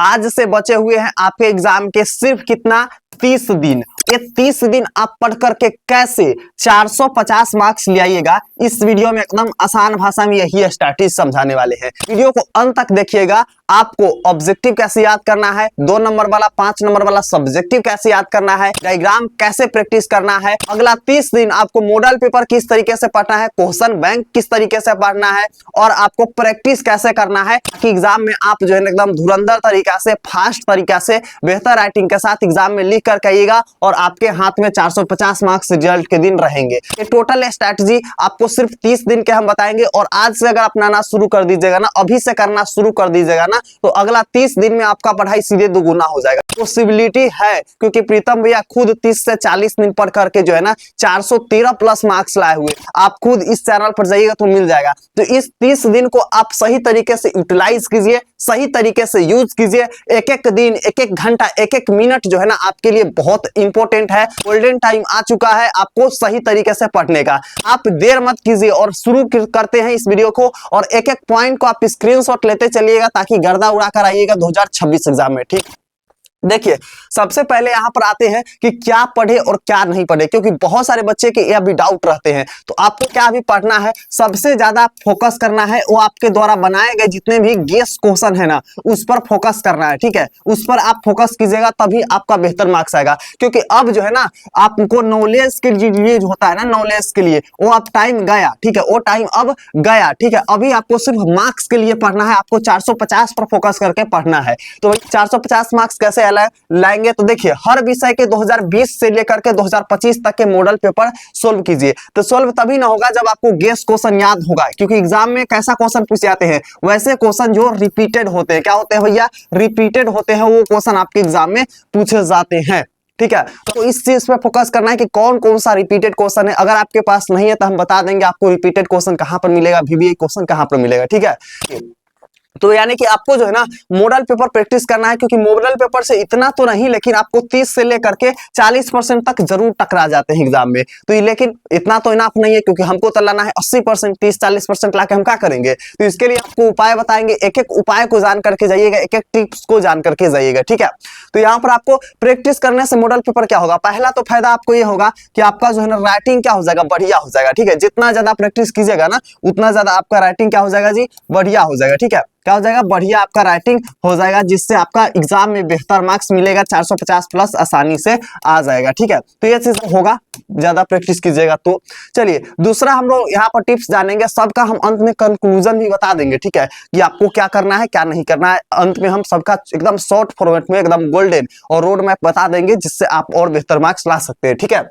आज से बचे हुए हैं आपके एग्जाम के सिर्फ कितना 30 दिन। ये 30 दिन आप पढ़ करके कैसे 450 मार्क्स ले आइएगा, इस वीडियो में एकदम आसान भाषा में यही स्ट्रैटेजी समझाने वाले हैं। वीडियो को अंत तक देखिएगा। आपको ऑब्जेक्टिव कैसे याद करना है, 2 नंबर वाला 5 नंबर वाला सब्जेक्टिव कैसे याद करना है, डायग्राम कैसे प्रैक्टिस करना है, अगला 30 दिन आपको मॉडल पेपर किस तरीके से पढ़ना है, क्वेश्चन बैंक किस तरीके से पढ़ना है और आपको प्रैक्टिस कैसे करना है कि एग्जाम में आप जो है एकदम धुरंधर तरीका से, फास्ट तरीका से, बेहतर राइटिंग के साथ एग्जाम में लिख करके आइएगा और आपके हाथ में 450 मार्क्स रिजल्ट के दिन रहेंगे। ये टोटल स्ट्रैटेजी आपको सिर्फ 30 दिन के हम बताएंगे और आज से अगर अपनाना शुरू कर दीजिएगा ना, अभी से करना शुरू कर दीजिएगा ना, तो अगला 30 दिन में आपका पढ़ाई सीधे दुगुना हो जाएगा। पॉसिबिलिटी है क्योंकि प्रीतम भैया खुद 30 से 40 दिन पढ़ करके जो है ना 413 प्लस मार्क्स लाए हुए। आप खुद इस चैनल पर जाइएगा तो मिल जाएगा। तो इस 30 दिन को आप सही तरीके से यूटिलाइज कीजिए, सही तरीके से यूज कीजिए। एक एक दिन, एक एक घंटा, एक एक मिनट जो है ना आपके लिए बहुत इंपॉर्टेंट है। गोल्डन टाइम आ चुका है आपको सही तरीके से पढ़ने का। आप देर मत कीजिए और शुरू करते हैं इस वीडियो को और एक एक पॉइंट को आप स्क्रीनशॉट लेते चलिएगा ताकि गर्दा उड़ा कर आइएगा 2026 एग्जाम में। ठीक, देखिए सबसे पहले यहां पर आते हैं कि क्या पढ़े और क्या नहीं पढ़े, क्योंकि बहुत सारे बच्चे के ये भी डाउट रहते हैं। तो आपको क्या भी पढ़ना है, सबसे ज्यादा फोकस करना है वो आपके द्वारा बनाए गए जितने भी गेस क्वेश्चन है ना उस पर फोकस करना है। ठीक है, उस पर आप फोकस कीजिएगा तभी आपका बेहतर मार्क्स आएगा। क्योंकि अब जो है ना आपको नॉलेज के लिए जो होता है ना, नॉलेज के लिए वो अब टाइम गया। ठीक है, वो टाइम अब गया। ठीक है, अभी आपको सिर्फ मार्क्स के लिए पढ़ना है, आपको 450 पर फोकस करके पढ़ना है। तो 450 मार्क्स कैसे लाएंगे, तो देखिए हर विषय के 2020 से लेकर के 2025 तक के मॉडल पेपर सोल्व कीजिए। तो सोल्व तभी ना होगा जब आपको गेस क्वेश्चन याद होगा, क्योंकि एग्जाम में कैसा क्वेश्चन पूछे जाते हैं, वैसे क्वेश्चन जो रिपीटेड होते हैं। क्या होते हैं भैया? रिपीटेड होते हैं, वो क्वेश्चन आपके एग्जाम में पूछे जाते हैं। ठीक है, तो इस चीज पे फोकस करना है कि कौन कौन सा रिपीटेड क्वेश्चन है। अगर आपके पास नहीं है तो हम बता देंगे आपको रिपीटेड क्वेश्चन कहां पर मिलेगा, VBA क्वेश्चन कहां पर मिलेगा। ठीक है, तो यानी कि आपको जो है ना मॉडल पेपर प्रैक्टिस करना है, क्योंकि मॉडल पेपर से इतना तो नहीं, लेकिन आपको 30 से लेकर के 40% तक जरूर टकरा जाते हैं एग्जाम में। तो ये लेकिन इतना तो इनाफ नहीं है, क्योंकि हमको तो लाना है 80%, 30-40% लाके हम क्या करेंगे। तो इसके लिए आपको उपाय बताएंगे, एक एक उपाय को जान करके जाइएगा, एक एक टिप्स को जान करके जाइएगा। ठीक है, तो यहाँ पर आपको प्रैक्टिस करने से मॉडल पेपर क्या होगा, पहला तो फायदा आपको ये होगा कि आपका जो है ना राइटिंग क्या हो जाएगा, बढ़िया हो जाएगा। ठीक है, जितना ज्यादा प्रैक्टिस कीजिएगा ना उतना ज्यादा आपका राइटिंग क्या हो जाएगा जी, बढ़िया हो जाएगा। ठीक है, क्या हो जाएगा, बढ़िया आपका राइटिंग हो जाएगा, जिससे आपका एग्जाम में बेहतर मार्क्स मिलेगा, 450 प्लस आसानी से आ जाएगा। ठीक है, तो ये चीज होगा ज्यादा प्रैक्टिस कीजिएगा। तो चलिए दूसरा हम लोग यहाँ पर टिप्स जानेंगे, सबका हम अंत में कंक्लूजन भी बता देंगे। ठीक है, कि आपको क्या करना है क्या नहीं करना है, अंत में हम सबका एकदम शॉर्ट फॉर्मेट में एकदम गोल्डन और रोड मैप बता देंगे, जिससे आप और बेहतर मार्क्स ला सकते हैं। ठीक है,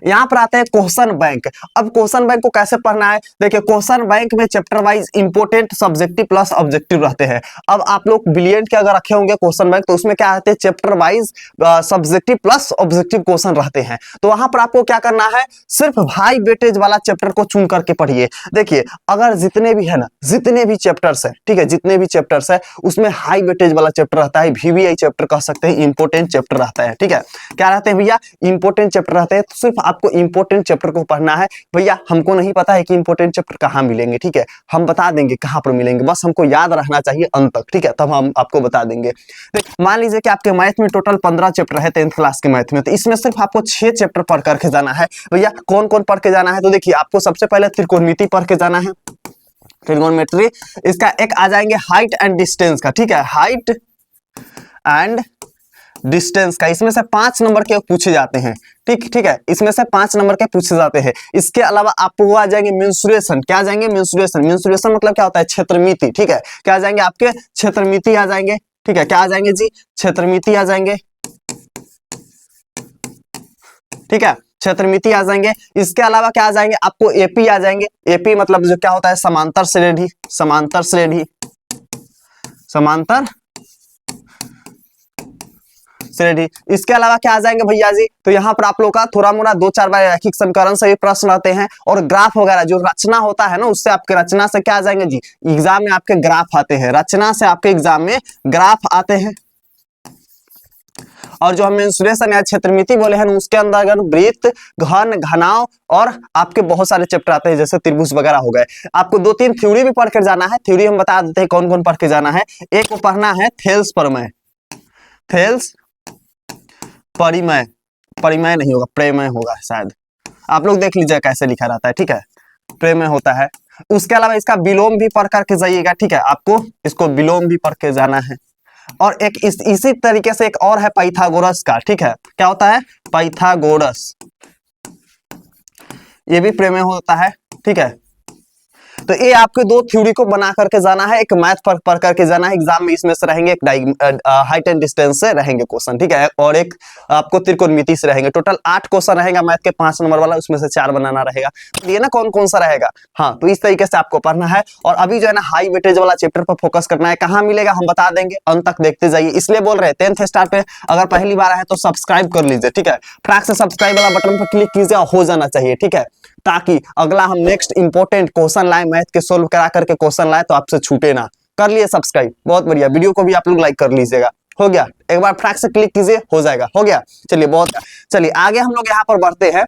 यहां पर आते हैं क्वेश्चन बैंक। अब क्वेश्चन बैंक को कैसे पढ़ना है, देखिए क्वेश्चन बैंक में chapter wise important, subjective plus objective रहते हैं। अब आप लोग ब्रिलियंट के अगर रखे होंगे क्वेश्चन बैंक, तो उसमें क्या रहते हैं, chapter wise subjective plus objective question रहते हैं। तो वहां पर आपको क्या करना है, सिर्फ हाई वेटेज वाला चैप्टर को चुन करके पढ़िए। देखिए अगर जितने भी है ना, जितने भी चैप्टर्स है, ठीक है, जितने भी चैप्टर्स है उसमें हाई वेटेज वाला चैप्टर रहता है, VBI चैप्टर कह सकते हैं, इंपोर्टेंट चैप्टर रहता है। ठीक है, क्या रहते हैं भैया, इंपोर्टेंट चैप्टर रहते हैं। तो सिर्फ आपको इंपोर्टेंट चैप्टर को पढ़ना है। भैया हमको नहीं पता है कि इंपोर्टेंट चैप्टर कहां मिलेंगे, ठीक है, हम बता देंगे कहां पर मिलेंगे, बस हमको याद रहना चाहिए अंत तक। ठीक है, तब हम आपको बता देंगे। मान लीजिए कि आपके मैथ में टोटल 15 चैप्टर है 10th क्लास के मैथ में, तो इसमें सिर्फ आपको 6 चैप्टर पढ़ करके जाना है। भैया कौन कौन पढ़ के जाना है, तो देखिए आपको सबसे पहले त्रिकोणमिति पढ़ के जाना है, ट्रिगोनोमेट्री। इसका एक आ जाएंगे हाइट एंड डिस्टेंस का। ठीक है, हाइट एंड डिस्टेंस का, इसमें से 5 नंबर के पूछे जाते हैं। ठीक है, इसमें से 5 नंबर के पूछे जाते हैं। इसके अलावा आपको आ जाएंगे मेंसुरेशन। क्या आ जाएंगे, मेंसुरेशन। मेंसुरेशन मतलब क्या होता है, क्षेत्रमिति। ठीक है, क्या आ जाएंगे आपके, क्षेत्रमिति आ जाएंगे। ठीक है, क्या आ जाएंगे जी, क्षेत्रमिति आ जाएंगे। ठीक है, क्षेत्रमिति आ जाएंगे। इसके अलावा क्या आ जाएंगे, आपको AP आ जाएंगे। AP मतलब जो क्या होता है, समांतर श्रेणी, समांतर श्रेणी, समांतर श्रेणी। इसके अलावा क्या आ जाएंगे भैया जी, तो यहाँ पर आप लोग का थोड़ा मोड़ा 2-4 बार रैखिक समीकरण से भी प्रश्न आते हैं, और ग्राफ वगैरह जो रचना होता है ना, उससे आपके रचना से क्या आ जाएंगे जी, एग्जाम में आपके ग्राफ आते हैं, रचना से आपके एग्जाम में ग्राफ आते हैं। और जो हम मेंस्ट्रुएशन या क्षेत्रमिति बोले हैं उसके अंदर वृत्त, घन, घनाव और आपके बहुत सारे चैप्टर आते हैं जैसे त्रिभुज वगैरह हो गए। आपको 2-3 थ्योरी भी पढ़ कर जाना है। थ्योरी हम बता देते हैं कौन कौन पढ़ के जाना है। एक को पढ़ना है थेल्स प्रमेय, थेल्स परिमेय, परिमेय नहीं होगा प्रेमय होगा शायद, आप लोग देख लीजिए कैसे लिखा रहता है, ठीक है, प्रेमय होता है। उसके अलावा इसका विलोम भी पढ़ करके जाइएगा, ठीक है, आपको इसको विलोम भी पढ़ के जाना है। और एक इसी तरीके से एक और है पाइथागोरस का, ठीक है, क्या होता है पाइथागोरस, ये भी प्रेमय होता है, ठीक है। तो ये आपके 2 थ्योरी को बना करके जाना है, एक मैथ पढ़ करके जाना है। एग्जाम में इसमें से रहेंगे, एक हाइट एंड डिस्टेंस से रहेंगे क्वेश्चन, ठीक है, और एक आपको त्रिकोणमिति से रहेंगे। टोटल 8 क्वेश्चन रहेगा मैथ के 5 नंबर वाला, उसमें से 4 बनाना रहेगा। तो ये ना कौन कौन सा रहेगा, हाँ, तो इस तरीके से आपको पढ़ना है। और अभी जो है ना हाई वेटेज वाला चैप्टर पर फोकस करना है। कहाँ मिलेगा हम बता देंगे, अंत तक देखते जाइए। इसलिए बोल रहे हैं 10th स्टार पे अगर पहली बार आए तो सब्सक्राइब कर लीजिए, ठीक है, फटाक से सब्सक्राइब वाला बटन पर क्लिक कीजिए और हो जाना चाहिए, ठीक है, ताकि अगला हम नेक्स्ट इंपॉर्टेंट क्वेश्चन लाए, मैथ के सोल्व करा करके क्वेश्चन लाए तो आपसे छूटे ना। कर लिए सब्सक्राइब, बहुत बढ़िया। वीडियो को भी आप लोग लाइक कर लीजिएगा, हो गया, एक बार फटाक से क्लिक कीजिए, हो जाएगा, हो गया। चलिए बहुत, चलिए आगे हम लोग यहाँ पर बढ़ते हैं।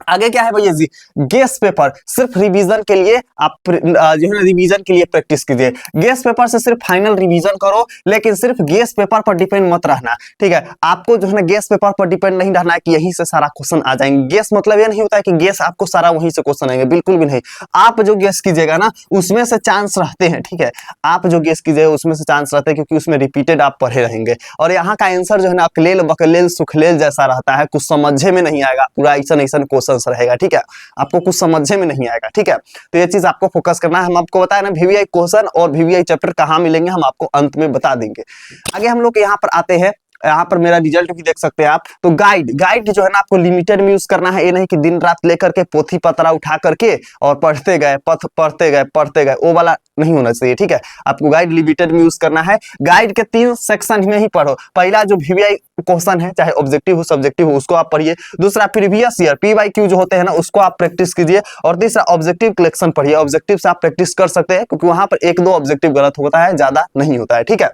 आगे क्या है भैया जी, गेस पेपर सिर्फ रिवीजन के लिए आप जो है ना रिवीजन के लिए प्रैक्टिस कीजिए। गेस पेपर से सिर्फ फाइनल रिवीजन करो, लेकिन सिर्फ गेस पेपर पर डिपेंड मत रहना, ठीक है। आपको जो है ना गेस पेपर पर डिपेंड नहीं रहना है कि यहीं से सारा क्वेश्चन आ जाएंगे। गेस मतलब ये नहीं होता है कि गेस आपको सारा वहीं से क्वेश्चन आएंगे, बिल्कुल भी नहीं। आप जो गेस कीजिएगा ना उसमें से चांस रहते हैं, ठीक है, आप जो गेस कीजिएगा उसमें से चांस रहते हैं, क्योंकि उसमें रिपीटेड आप पढ़े रहेंगे। और यहाँ का आंसर जो है ना अकलेल बकलेल सुखलेल जैसा रहता है, कुछ समझे में नहीं आएगा, पूरा ऐसा क्वेश्चन रहेगा, ठीक है, आपको कुछ समझे में नहीं आएगा, ठीक है। तो ये चीज आपको फोकस करना है। हम आपको बताया ना वीवीआई क्वेश्चन और वीवीआई चैप्टर कहां मिलेंगे, हम आपको अंत में बता देंगे। आगे हम लोग यहाँ पर आते हैं, यहाँ पर मेरा रिजल्ट भी देख सकते हैं आप। तो गाइड जो है ना आपको लिमिटेड में यूज करना है, ये नहीं कि दिन रात लेकर के पोथी पतरा उठा करके और पढ़ते गए, वो वाला नहीं होना चाहिए, ठीक है। आपको गाइड लिमिटेड में यूज करना है। गाइड के 3 सेक्शन में ही पढ़ो। पहला जो वीवीआई क्वेश्चन है, चाहे ऑब्जेक्टिव हो सब्जेक्टिव हो, उसको आप पढ़िए। दूसरा प्रीवियस ईयर पीवाईक्यू जो होते हैं ना उसको आप प्रैक्टिस कीजिए। और तीसरा ऑब्जेक्टिव कलेक्शन पढ़िए। ऑब्जेक्टिव से आप प्रैक्टिस कर सकते हैं, क्योंकि वहां पर 1-2 ऑब्जेक्टिव गलत होता है, ज्यादा नहीं होता है, ठीक है।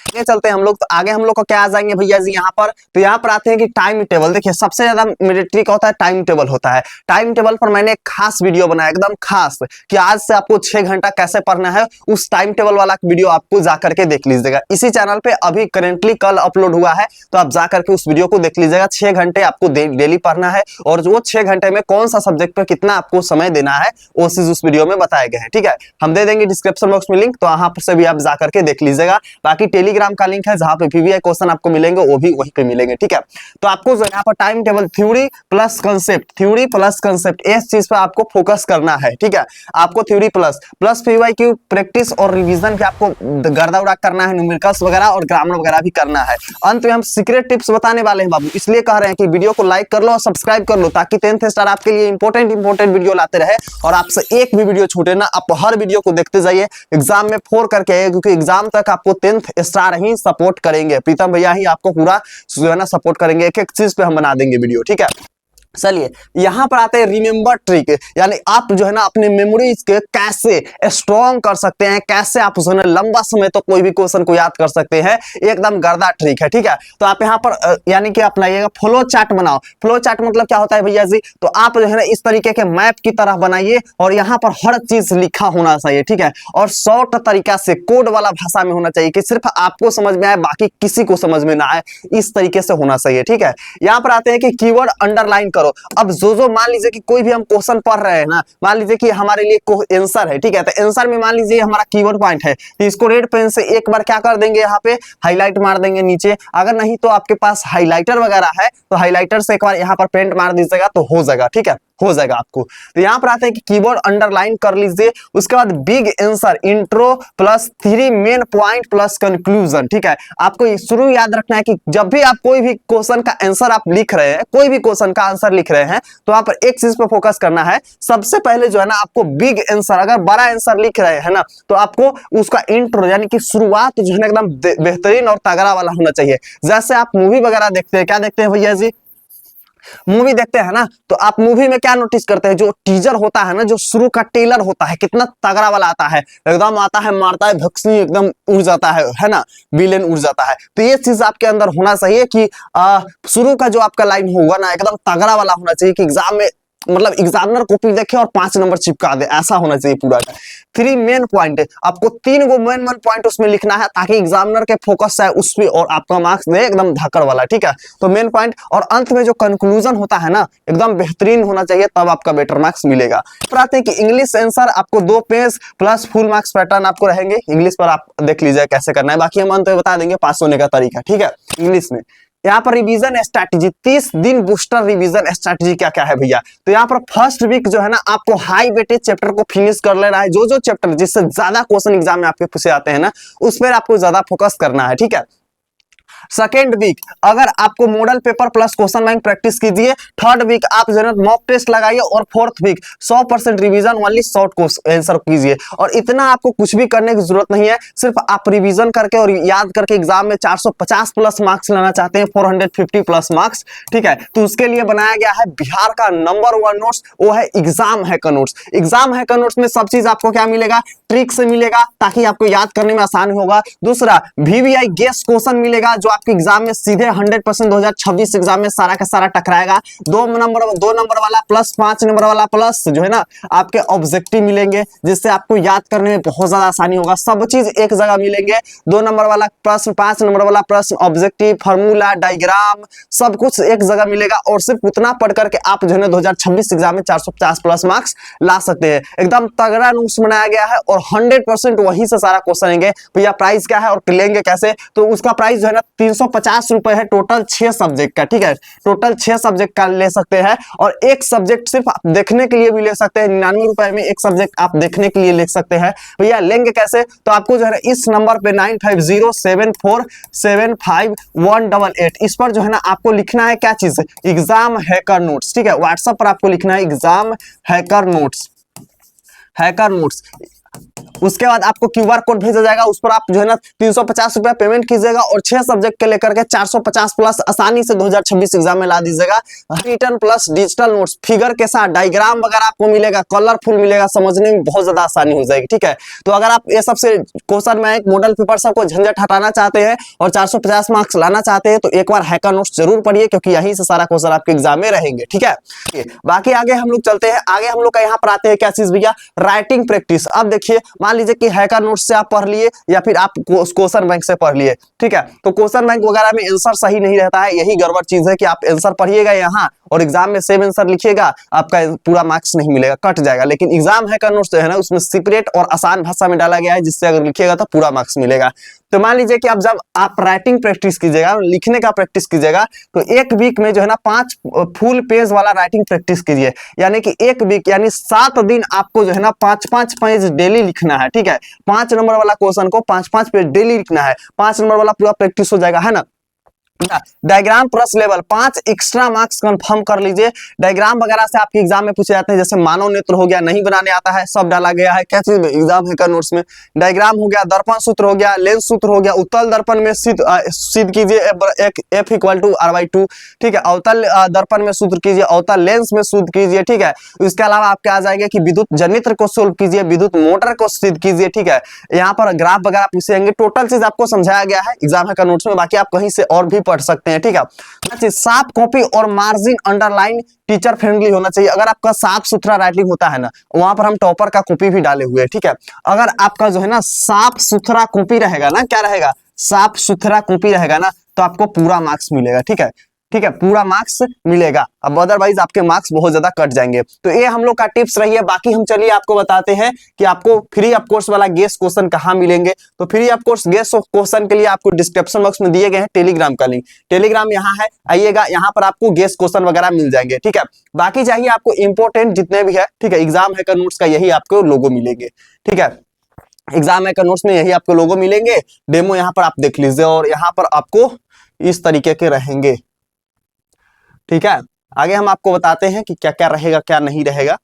आगे चलते हैं हम लोग। तो आगे हम लोग को क्या आ जाएंगे भैया जी यहाँ पर, तो यहाँ पर आते हैं कि टाइम टेबल। देखिए सबसे ज्यादा मिलिट्री का होता है टाइम टेबल होता है। टाइम टेबल पर मैंने एक खास वीडियो बनाया, एकदम खास, कि आज से आपको 6 घंटा कैसे पढ़ना है। उस टाइम टेबल वाला वीडियो आपको जाकर के देख लीजिएगा। इसी चैनल पे अभी करेंटली कल अपलोड हुआ है, तो आप जाकर के उस वीडियो को देख लीजिएगा। 6 घंटे आपको डेली पढ़ना है, और वो 6 घंटे में कौन सा सब्जेक्ट पर कितना आपको समय देना है वो चीज उस वीडियो में बताए गए हैं, ठीक है। हम दे देंगे डिस्क्रिप्शन बॉक्स में लिंक, तो वहां पर से भी आप जाकर के देख लीजिएगा। बाकी टेलीग्राम का लिंक है, जहां पे वीवीआई क्वेश्चन आपको मिलेंगे वो भी वहीं पे मिलेंगे, ठीक है। तो आपको जो यहाँ पर time table theory plus concept इस चीज पर आपको फोकस करना है, ठीक है। आपको थ्योरी प्लस पीवाईक्यू प्रैक्टिस और रिवीजन भी आपको गर्दा उड़ा करना है, न्यूमेरिकल्स वगैरह और ग्रामर वगैरह भी करना है। अंत में हम सीक्रेट टिप्स बताने वाले हैं बाबू, इसलिए कह रहे हैं कि वीडियो को लाइक कर लो और सब्सक्राइब कर लो, ताकि 10th स्टार आपके लिए इंपॉर्टेंट वीडियो लाते रहे और आपसे एक भी वीडियो छूटे ना। आप हर वीडियो को देखते जाइए, एग्जाम में 4 करके आइए, क्योंकि एग्जाम तक आपको 10th स्टार ही सपोर्ट करेंगे। प्रीतम भैया ही आपको पूरा जो है ना सपोर्ट करेंगे, एक एक चीज पे हम बना देंगे वीडियो, ठीक है। चलिए यहां पर आते हैं रिमेंबर ट्रिक, यानी आप जो है ना अपने मेमोरीज के कैसे स्ट्रॉन्ग कर सकते हैं, कैसे आप जो है लंबा समय तो कोई भी क्वेश्चन को याद कर सकते हैं। एकदम गर्दा ट्रिक है, ठीक है। तो आप यहाँ पर यानी कि अपनाइएगा, फ्लो चार्ट बनाओ। फ्लो चार्ट मतलब क्या होता है भैया जी, तो आप जो है ना इस तरीके के मैप की तरह बनाइए, और यहाँ पर हर चीज लिखा होना चाहिए, ठीक है। और शॉर्ट तरीका से कोड वाला भाषा में होना चाहिए, कि सिर्फ आपको समझ में आए, बाकी किसी को समझ में ना आए, इस तरीके से होना चाहिए, ठीक है। यहाँ पर आते हैं कि कीवर्ड अंडरलाइन करो। अब जो मान लीजिए कि कोई भी हम क्वेश्चन पढ़ रहे हैं ना, मान लीजिए कि हमारे लिए आंसर है, ठीक है, तो आंसर में मान लीजिए हमारा कीवर्ड पॉइंट है, तो इसको रेड पेन से एक बार क्या कर देंगे, यहाँ पे हाईलाइट मार देंगे नीचे। अगर नहीं तो आपके पास हाईलाइटर वगैरह है, तो हाईलाइटर से एक बार यहाँ पर पेंट मार दीजिएगा तो हो जाएगा, ठीक है, हो जाएगा आपको। तो यहाँ पर आते हैं कि कीवर्ड अंडरलाइन कर लीजिए। उसके बाद big answer intro plus 3 main point plus conclusion, ठीक है। आपको शुरू याद रखना है कि जब भी आप कोई भी क्वेश्चन का आंसर आप लिख रहे हैं, कोई भी क्वेश्चन का आंसर लिख रहे हैं, तो वहां पर एक चीज पर फोकस करना है। सबसे पहले जो है ना आपको बिग आंसर, अगर बड़ा आंसर लिख रहे हैं ना, तो आपको उसका इंट्रो यानी कि शुरुआत जो है ना एकदम बेहतरीन और तगड़ा वाला होना चाहिए। जैसे आप मूवी वगैरह देखते हैं, क्या देखते हैं भैया जी, मूवी देखते हैं ना, तो आप मूवी में क्या नोटिस करते हैं, जो टीजर होता है ना, जो शुरू का टेलर होता है, कितना तगड़ा वाला आता है, एकदम आता है, मारता है, भक्सी एकदम उड़ जाता है ना, विलेन उड़ जाता है। तो ये चीज आपके अंदर होना चाहिए कि शुरू का जो आपका लाइन होगा ना, एकदम तगड़ा वाला होना चाहिए कि एग्जाम में मतलब एग्जामिनर कॉपी देखे और 5 नंबर चिपका दे, ऐसा होना चाहिए पूरा। 3 मेन पॉइंट, आपको 3 गो मेन पॉइंट उसमें लिखना है, ताकि एग्जामिनर के फोकस है उस पे और आपका मार्क्स दे एकदम धाकड़ वाला, ठीक है। तो मेन पॉइंट और अंत में जो कंक्लूजन होता है ना, एकदम बेहतरीन होना चाहिए, तब आपका बेटर मार्क्स मिलेगा। फिर आते हैं कि इंग्लिश आंसर आपको 2 page plus full marks pattern आपको रहेंगे। इंग्लिश पर आप देख लीजिए कैसे करना है, बाकी हम अंत में बता देंगे पास होने का तरीका, ठीक है। इंग्लिश में यहाँ पर रिवीजन स्ट्रैटेजी, 30 दिन बूस्टर रिवीजन स्ट्रैटेजी क्या क्या है भैया। तो यहाँ पर फर्स्ट वीक जो है ना, आपको हाई वेटेज चैप्टर को फिनिश कर लेना है। जो चैप्टर जिससे ज्यादा क्वेश्चन एग्जाम में आपके पूछे आते हैं ना, उस पर आपको ज्यादा फोकस करना है, ठीक है। सेकेंड वीक अगर आपको model paper plus question bank practice कीजिए। थर्ड वीक आप जो है मॉक टेस्ट लगाइए। और fourth week 100% revision only short answer कीजिए। और इतना आपको कुछ भी करने की जरूरत नहीं है, सिर्फ आप रिवीजन करके और याद करके एग्जाम में 450 प्लस मार्क्स लाना चाहते हैं, 450 प्लस मार्क्स, ठीक है। तो उसके लिए बनाया गया है बिहार का नंबर 1 नोट्स, वो है exam hacker notes. Exam hacker notes में सब चीज आपको क्या मिलेगा, ट्रिक से मिलेगा, ताकि आपको याद करने में आसान होगा। दूसरा वीवीआई गेस क्वेश्चन मिलेगा, जो आपके एग्जाम में सीधे 100% 2026 एग्जाम में सारा का सारा टकराएगा। 2 नंबर वाला प्लस 5 नंबर वाला प्लस जो है ना, आपके ऑब्जेक्टिव मिलेंगे, जिससे आपको याद करने में बहुत ज्यादा आसानी होगा। सब चीज एक जगह मिलेंगे। 2 नंबर वाला प्रश्न, 5 नंबर वाला प्रश्न, ऑब्जेक्टिव, फार्मूला, डायग्राम, सब कुछ एक जगह मिलेगा। और सिर्फ उतना पढ़ करके आप जो है ना 2026 एग्जाम में 450 प्लस मार्क्स ला सकते हैं। एकदम तगड़ा नोट्स बनाया गया है और 100% वहीं से सारा क्वेश्चन आएंगे। भैया प्राइस क्या है और लेंगे कैसे, तो उसका प्राइस जो है ना 350 रुपए है, टोटल 6 सब्जेक्ट का, ठीक है। टोटल 6 सब्जेक्ट का ले सकते हैं। और एक सब्जेक्ट सिर्फ आप देखने के लिए भी ले सकते हैं, 99 रुपए में एक सब्जेक्ट आप देखने के लिए ले सकते हैं। भैया लेंगे कैसे, तो आपको जो है ना इस नंबर पे 9507475188 इस पर जो है ना आपको लिखना है क्या चीज, एग्जाम हैकर नोट्स, ठीक है। व्हाट्सएप पर आपको लिखना है exam hacker notes, hacker notes. उसके बाद आपको क्यूआर कोड भेजा जाएगा, उस पर आप जो है ना 350 रुपया पेमेंट कीजिएगा और 6 सब्जेक्ट के लेकर के 450 प्लस आसानी से 2026 एग्जाम में ला दीजिएगा। Return plus digital notes figure के साथ डायग्राम वगैरह आपको मिलेगा, कलरफुल मिलेगा, समझने में बहुत ज्यादा आसानी हो जाएगी, ठीक है। तो अगर आप ये सबसे क्वेश्चन में एक मॉडल पेपर सबको झंझट हटाना चाहते हैं और 450 मार्क्स लाना चाहते हैं, तो एक बार हैकर नोट्स जरूर पढ़िए, क्योंकि यहीं से सारा क्वेश्चन आपके एग्जाम में रहेंगे, ठीक है। बाकी आगे हम लोग चलते हैं। आगे हम लोग का यहाँ पर आते हैं क्या चीज भैया, राइटिंग प्रैक्टिस। अब देखिए मान लीजिए कि हैकर नोट्स से आप पढ़ लिए या फिर आप क्वेश्चन बैंक से पढ़ लिए, ठीक है। तो क्वेश्चन बैंक वगैरह में आंसर सही नहीं रहता है, यही गड़बड़ चीज है कि आप आंसर पढ़िएगा यहाँ और एग्जाम में सेम आंसर लिखिएगा, आपका पूरा मार्क्स नहीं मिलेगा, कट जाएगा। लेकिन एग्जाम हैकर नोट्स जो है ना, उसमें सेपरेट और आसान भाषा में डाला गया है, जिससे अगर लिखिएगा तो पूरा मार्क्स मिलेगा। तो मान लीजिए कि आप जब आप राइटिंग प्रैक्टिस कीजिएगा, लिखने का प्रैक्टिस कीजिएगा, तो एक वीक में जो है ना 5 फुल पेज वाला राइटिंग प्रैक्टिस कीजिए। यानी कि एक वीक यानी 7 दिन आपको जो है ना 5-5 पेज डेली लिखना है, ठीक है। 5 नंबर वाला क्वेश्चन को 5-5 पेज डेली लिखना है, 5 नंबर वाला पूरा प्रैक्टिस हो जाएगा, है ना। Diagram plus level 5 extra marks confirm कर लीजिए। डायग्राम वगैरह से आपके एग्जाम में पूछे जाते हैं, जैसे मानव नेत्र हो गया, नहीं बनाने आता है, सब डाला गया है क्या चीज में, एग्जाम हैकर नोट्स में। डायग्राम हो गया, दर्पण सूत्र हो गया, लेंस सूत्र हो गया, उत्तल दर्पण में सिद्ध कीजिए F = R/2, ठीक है। अवतल दर्पण में सूत्र कीजिए, अवतल लेंस में सूत्र कीजिए, ठीक है। इसके अलावा आपके आ जाएगा कि विद्युत जनित्र को सोल्व कीजिए, विद्युत मोटर को सिद्ध कीजिए, ठीक है। यहाँ पर ग्राफ वगैरह पूछेंगे, टोटल चीज आपको समझाया गया है एग्जाम हैकर नोट्स में, बाकी आप कहीं से और भी पढ़ सकते हैं, ठीक है। साफ कॉपी और मार्जिन अंडरलाइन टीचर फ्रेंडली होना चाहिए। अगर आपका साफ सुथरा राइटिंग होता है ना, वहां पर हम टॉपर का कॉपी भी डाले हुए हैं, ठीक है। अगर आपका जो है ना साफ सुथरा कॉपी रहेगा ना, क्या रहेगा, साफ सुथरा कॉपी रहेगा ना, तो आपको पूरा मार्क्स मिलेगा, ठीक है, ठीक है, पूरा मार्क्स मिलेगा। अब अदरवाइज आपके मार्क्स बहुत ज्यादा कट जाएंगे। तो ये हम लोग का टिप्स रही है। बाकी हम चलिए आपको बताते हैं कि आपको फ्री ऑफ कोर्स वाला गेस क्वेश्चन कहाँ मिलेंगे। तो free of course guess question के लिए आपको डिस्क्रिप्शन बॉक्स में दिए गए हैं टेलीग्राम का लिंक, टेलीग्राम यहाँ है, आइएगा, यहाँ पर आपको गेस क्वेश्चन वगैरह मिल जाएंगे, ठीक है। बाकी चाहिए आपको इंपोर्टेंट जितने भी है, ठीक है, एग्जाम हैकर नोट्स का यही आपको लोगो मिलेंगे, ठीक है। एग्जाम हैकर नोट्स में यही आपको लोगो मिलेंगे। डेमो यहाँ पर आप देख लीजिए और यहाँ पर आपको इस तरीके के रहेंगे, ठीक है। आगे हम आपको बताते हैं कि क्या क्या रहेगा क्या नहीं रहेगा।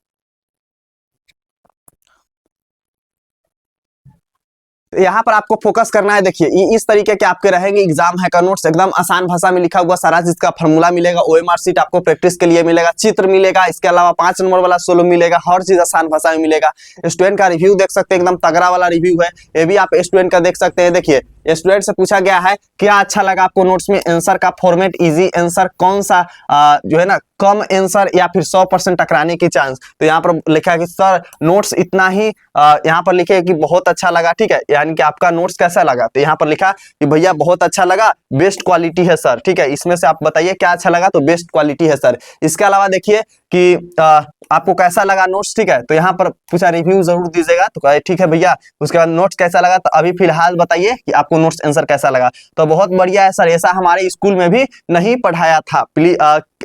तो यहाँ पर आपको फोकस करना है। देखिए इस तरीके के आपके रहेंगे एग्जाम है का नोट्स, एकदम आसान भाषा में लिखा हुआ सारा चीज का फॉर्मूला मिलेगा, ओएमआर शीट आपको प्रैक्टिस के लिए मिलेगा, चित्र मिलेगा, इसके अलावा 5 नंबर वाला सोलो मिलेगा, हर चीज आसान भाषा में मिलेगा। स्टूडेंट का रिव्यू देख सकते हैं, एकदम तगड़ा वाला रिव्यू है, ये भी आप स्टूडेंट का देख सकते हैं। देखिए स्टूडेंट से पूछा गया है क्या अच्छा लगा आपको नोट्स में, आंसर का फॉर्मेट, इजी आंसर, कौन सा जो है ना कम आंसर या फिर 100% टकराने की चांस। तो यहाँ पर लिखा है कि सर नोट्स इतना ही, यहाँ पर लिखे कि बहुत अच्छा लगा, ठीक है, यानी कि आपका नोट्स कैसा लगा। तो यहाँ पर लिखा कि भैया बहुत अच्छा लगा, बेस्ट क्वालिटी है सर, ठीक है, इसमें से आप बताइए क्या अच्छा लगा, तो बेस्ट क्वालिटी है सर। इसके अलावा देखिए कि आपको कैसा लगा नोट्स, ठीक है, तो यहाँ पर पूछा रिव्यू जरूर दीजिएगा, तो कहे ठीक है भैया। उसके बाद नोट्स कैसा लगा, तो अभी फिलहाल बताइए कि आपको नोट्स आंसर कैसा लगा। तो बहुत बढ़िया है सर, ऐसा हमारे स्कूल में भी नहीं पढ़ाया था, प्लीज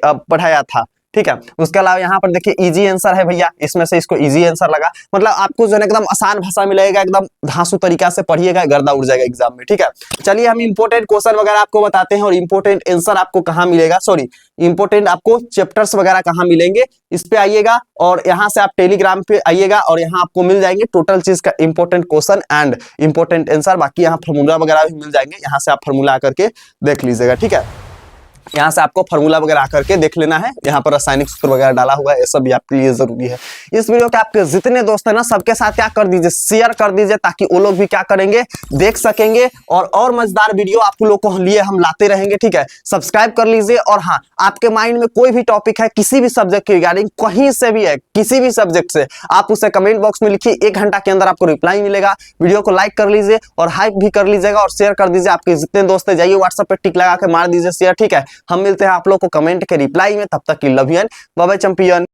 पढ़ाया था, ठीक है। उसके अलावा यहाँ पर देखिए इजी आंसर है भैया, इसमें से इसको इजी आंसर लगा, मतलब आपको जो है एकदम आसान भाषा में लगेगा, एकदम धांसू तरीका से पढ़िएगा, गर्दा उड़ जाएगा एग्जाम में, ठीक है। चलिए हम इंपोर्टेंट क्वेश्चन वगैरह आपको बताते हैं और इंपोर्टेंट आंसर आपको कहाँ मिलेगा, सॉरी इंपोर्टेंट आपको चैप्टर्स वगैरह कहाँ मिलेंगे, इस पे आइएगा और यहाँ से आप टेलीग्राम पे आइएगा और यहाँ आपको मिल जाएंगे टोटल चीज का important question and important answer. बाकी यहाँ फॉर्मूला वगैरह भी मिल जाएंगे, यहाँ से आप फॉर्मूला आकर के देख लीजिएगा, ठीक है। यहाँ से आपको फॉर्मूला वगैरह आकर के देख लेना है, यहाँ पर रासायनिक सूत्र वगैरह डाला हुआ है, ये सब भी आपके लिए जरूरी है। इस वीडियो के आपके जितने दोस्त हैं ना सबके साथ क्या कर दीजिए, शेयर कर दीजिए, ताकि वो लोग भी क्या करेंगे देख सकेंगे और मजेदार वीडियो आप लोग को लिए हम लाते रहेंगे, ठीक है। सब्सक्राइब कर लीजिए और हाँ आपके माइंड में कोई भी टॉपिक है किसी भी सब्जेक्ट के रिगार्डिंग, कहीं से भी है किसी भी सब्जेक्ट से, आप उसे कमेंट बॉक्स में लिखिए, 1 घंटा के अंदर आपको रिप्लाई मिलेगा। वीडियो को लाइक कर लीजिए और हाइप भी कर लीजिएगा और शेयर कर दीजिए, आपके जितने दोस्त है जाइए व्हाट्सएप पे टिक लगा के मार दीजिए शेयर, ठीक है। हम मिलते हैं आप लोग को कमेंट के रिप्लाई में, तब तक की love you and bye bye champion.